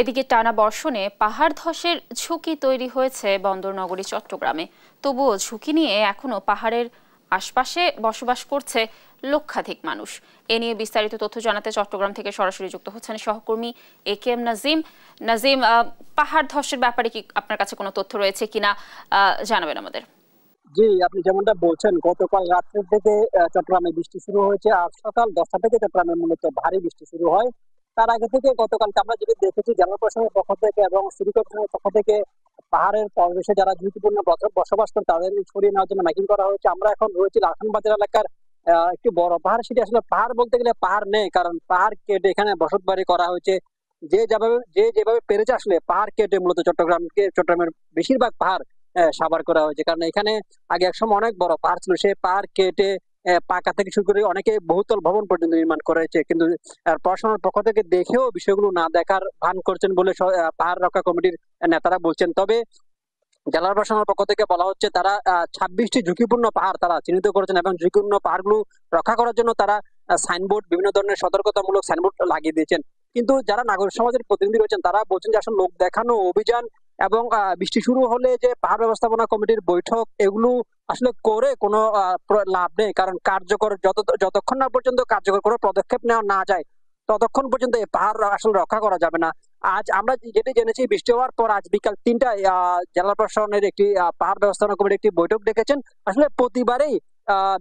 এদিকে টানা বর্ষণে পাহাড় ধসের ঝুঁকি তৈরি হয়েছে বন্দরনগরী চট্টগ্রামে। তবুও ঝুঁকি নিয়ে এখনো পাহাড়ের আশপাশে বসবাস করছে লক্ষাধিক মানুষ। এ নিয়ে বিস্তারিত তথ্য জানাতে চট্টগ্রাম থেকে সরাসরি যুক্ত হচ্ছেন সহকর্মী AKM নাজিম। নাজিম, পাহাড় ধসের ব্যাপারে কি আপনার কাছে কোনো তথ্য রয়েছে কিনা জানাবেন আমাদের। জি, আপনি যেমনটা বলছেন, গতকাল রাত্রের থেকে চট্টগ্রামে বৃষ্টি শুরু হয়েছে। আজ সকাল 10টা থেকে চট্টগ্রামে মূলত ভারী বৃষ্টি শুরু হয়। তার আগে থেকে গতকালকে আমরা যেটি দেখেছি, জেলা প্রশাসনের পক্ষ থেকে এবং সিটি কর্পোরেশনের পক্ষ থেকে পাহাড়ের পরিবেশে যারা ঝুঁকিপূর্ণ বসবাস করেন তাদের সরিয়ে নেওয়ার জন্য মাইকিং করা হয়েছে। আমরা এখন রয়েছি লালখান বাজার এলাকার একটি বড় পাহাড়। সেটি আসলে পাহাড় বলতে গেলে পাহাড় নেই, কারণ পাহাড় কেটে এখানে বসতবাড়ি করা হয়েছে। যে যেভাবে পেরেছে আসলে পাহাড় কেটে মূলত চট্টগ্রামের বেশিরভাগ পাহাড় সাবার করা হয়েছে। কারণ এখানে আগে একসময় অনেক বড় পাহাড় ছিল, সেই পাহাড় কেটে পাকা থেকে শুরু করে অনেকে বহুতল ভবন পর্যন্ত নির্মাণ করেছে। কিন্তু প্রশাসনের পক্ষ থেকে দেখেও বিষয়গুলো না দেখার ভান করছেন বলে পাহাড় রক্ষা কমিটির নেতারা বলছেন। তবে জেলা প্রশাসনের পক্ষ থেকে বলা হচ্ছে তারা 26টি ঝুঁকিপূর্ণ পাহাড় তারা চিহ্নিত করেছেন এবং ঝুঁকিপূর্ণ পাহাড়গুলো রক্ষা করার জন্য তারা সাইনবোর্ড, বিভিন্ন ধরনের সতর্কতামূলক সাইনবোর্ড লাগিয়ে দিয়েছেন। কিন্তু যারা নাগরিক সমাজের প্রতিনিধি রয়েছেন তারা বলছেন যে আসলে লোক দেখানো অভিযান এবং বৃষ্টি শুরু হলে যে পাহাড় ব্যবস্থাপনা কমিটির বৈঠক, এগুলো আসলে করে কোনো লাভ নেই। কারণ যতক্ষণ না পর্যন্ত কার্যকর কোনো পদক্ষেপ নেওয়া না যায় ততক্ষণ পর্যন্ত এই পাহাড় আসলে রক্ষা করা যাবে না। আজ আমরা যেটি জেনেছি, বৃষ্টি হওয়ার পর আজ বিকাল 3টায় জেলা প্রশাসনের একটি পাহাড় ব্যবস্থাপনা কমিটির একটি বৈঠক ডেকেছেন। আসলে প্রতিবারেই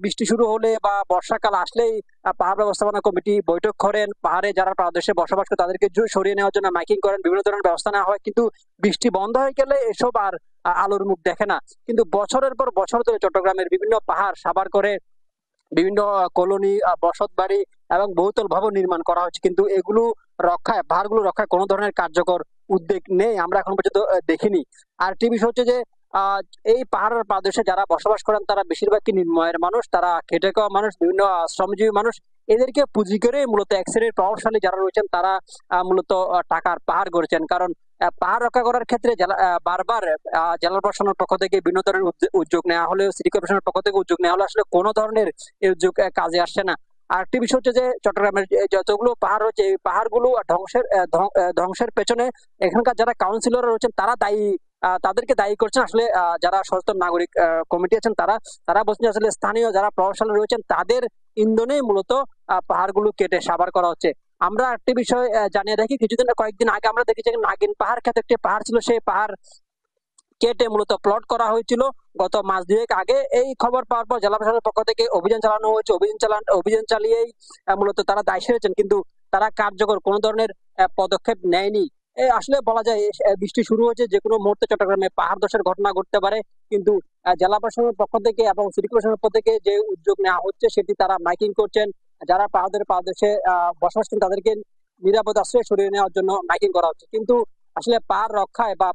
বৃষ্টি শুরু হলে বা বর্ষাকাল আসলেই পাহাড় ব্যবস্থাপনা কমিটি বৈঠক করেন। পাহাড়ে যারা পাদদেশে বসবাস করে তাদেরকে সরিয়ে নেওয়ার জন্য মাইকিং করেন, বিভিন্ন ধরনের ব্যবস্থা নেওয়া হয়। কিন্তু বৃষ্টি বন্ধ হয়ে গেলে এসব আর আলোর মুখ দেখে না। কিন্তু বছরের পর বছর ধরে চট্টগ্রামের বিভিন্ন পাহাড় সাবার করে বিভিন্ন কলোনি, বসত বাড়ি এবং বহুতল ভবন নির্মাণ করা হচ্ছে। কিন্তু এগুলো পাহাড়গুলো রক্ষায় কোনো ধরনের কার্যকর উদ্যোগ নেই, আমরা এখন পর্যন্ত দেখিনি। আর একটি বিষয় হচ্ছে যে আহ এই পাহাড়ের পাদদেশে যারা বসবাস করেন তারা বেশিরভাগই নিম্নআয়ের মানুষ, তারা খেটে খাওয়া মানুষ, বিভিন্ন শ্রমজীবী মানুষ। এদেরকে পুঁজি করে মূলত এক শ্রেণীর প্রভাবশালী যারা রয়েছেন তারা মূলত টাকার পাহাড় গড়েছেন। কারণ পাহাড় রক্ষা করার ক্ষেত্রে বারবার জেলা প্রশাসনের পক্ষ থেকে বিভিন্ন ধরনের উদ্যোগ নেওয়া হলেও, সিটি কর্পোরেশনের পক্ষ থেকে উদ্যোগ নেওয়া হলে আসলে কোনো ধরনের এই উদ্যোগ কাজে আসছে না। আর একটি বিষয় হচ্ছে যে চট্টগ্রামের যতগুলো পাহাড় রয়েছে এই পাহাড়গুলো ধ্বংসের পেছনে এখানকার যারা কাউন্সিলর রয়েছেন তারা দায়ী। তাদেরকে দায়ী করছেন আসলে যারা সচেতন নাগরিক কমিটি আছেন তারা বলছেন আসলে স্থানীয় যারা প্রভাবশালী রয়েছেন তাদের ইন্ধনে মূলত পাহাড়গুলো কেটে সাবার করা হচ্ছে। আমরা একটি বিষয় জানিয়ে রাখি, কয়েকদিন আগে আমরা দেখেছি নাগিন পাহাড় খ্যাত একটি পাহাড় ছিল, সেই পাহাড় কেটে মূলত প্লট করা হয়েছিল গত মাস দুয়েক আগে। এই খবর পাওয়ার পর জেলা প্রশাসনের পক্ষ থেকে অভিযান চালানো হয়েছে। অভিযান চালিয়েই মূলত তারা দায় সেরেছেন, কিন্তু তারা কার্যকর কোনো ধরনের পদক্ষেপ নেয়নি। আসলে বলা যায় বৃষ্টি শুরু হয়েছে, যে কোনো মুহূর্তে চট্টগ্রামে পাহাড় ধসের ঘটনা ঘটতে পারে। কিন্তু জেলা প্রশাসনের পক্ষ থেকে এবং সিটি কর্পোরেশনের পক্ষ থেকে যে উদ্যোগ নেওয়া হচ্ছে সেটি তারা মাইকিং করছেন। যারা পাহাড়ে বসবাস করেন তাদেরকে নিরাপদ আশ্রয়ে সরিয়ে নেওয়ার জন্য মাইকিং করা হচ্ছে। কিন্তু আসলে পাহাড় রক্ষায় বা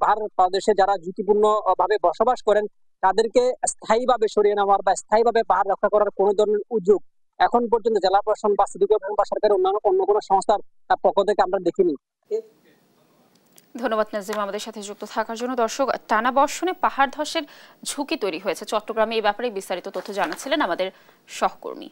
পাহাড় প্রদেশে যারা ঝুঁকিপূর্ণ ভাবে বসবাস করেন তাদেরকে স্থায়ীভাবে সরিয়ে নেওয়ার বা স্থায়ীভাবে পাহাড় রক্ষা করার কোনো ধরনের উদ্যোগ এখন পর্যন্ত জেলা প্রশাসন বা সিটি কর্পোরেশন বা সরকারের অন্য কোনো সংস্থার পক্ষ থেকে আমরা দেখিনি। ধন্যবাদ নাজিম আমাদের সাথে যুক্ত থাকার জন্য। দর্শক, টানা বর্ষণে পাহাড় ধসের ঝুঁকি তৈরি হয়েছে চট্টগ্রামে, এই ব্যাপারে বিস্তারিত তথ্য জানাচ্ছিলেন আমাদের সহকর্মী।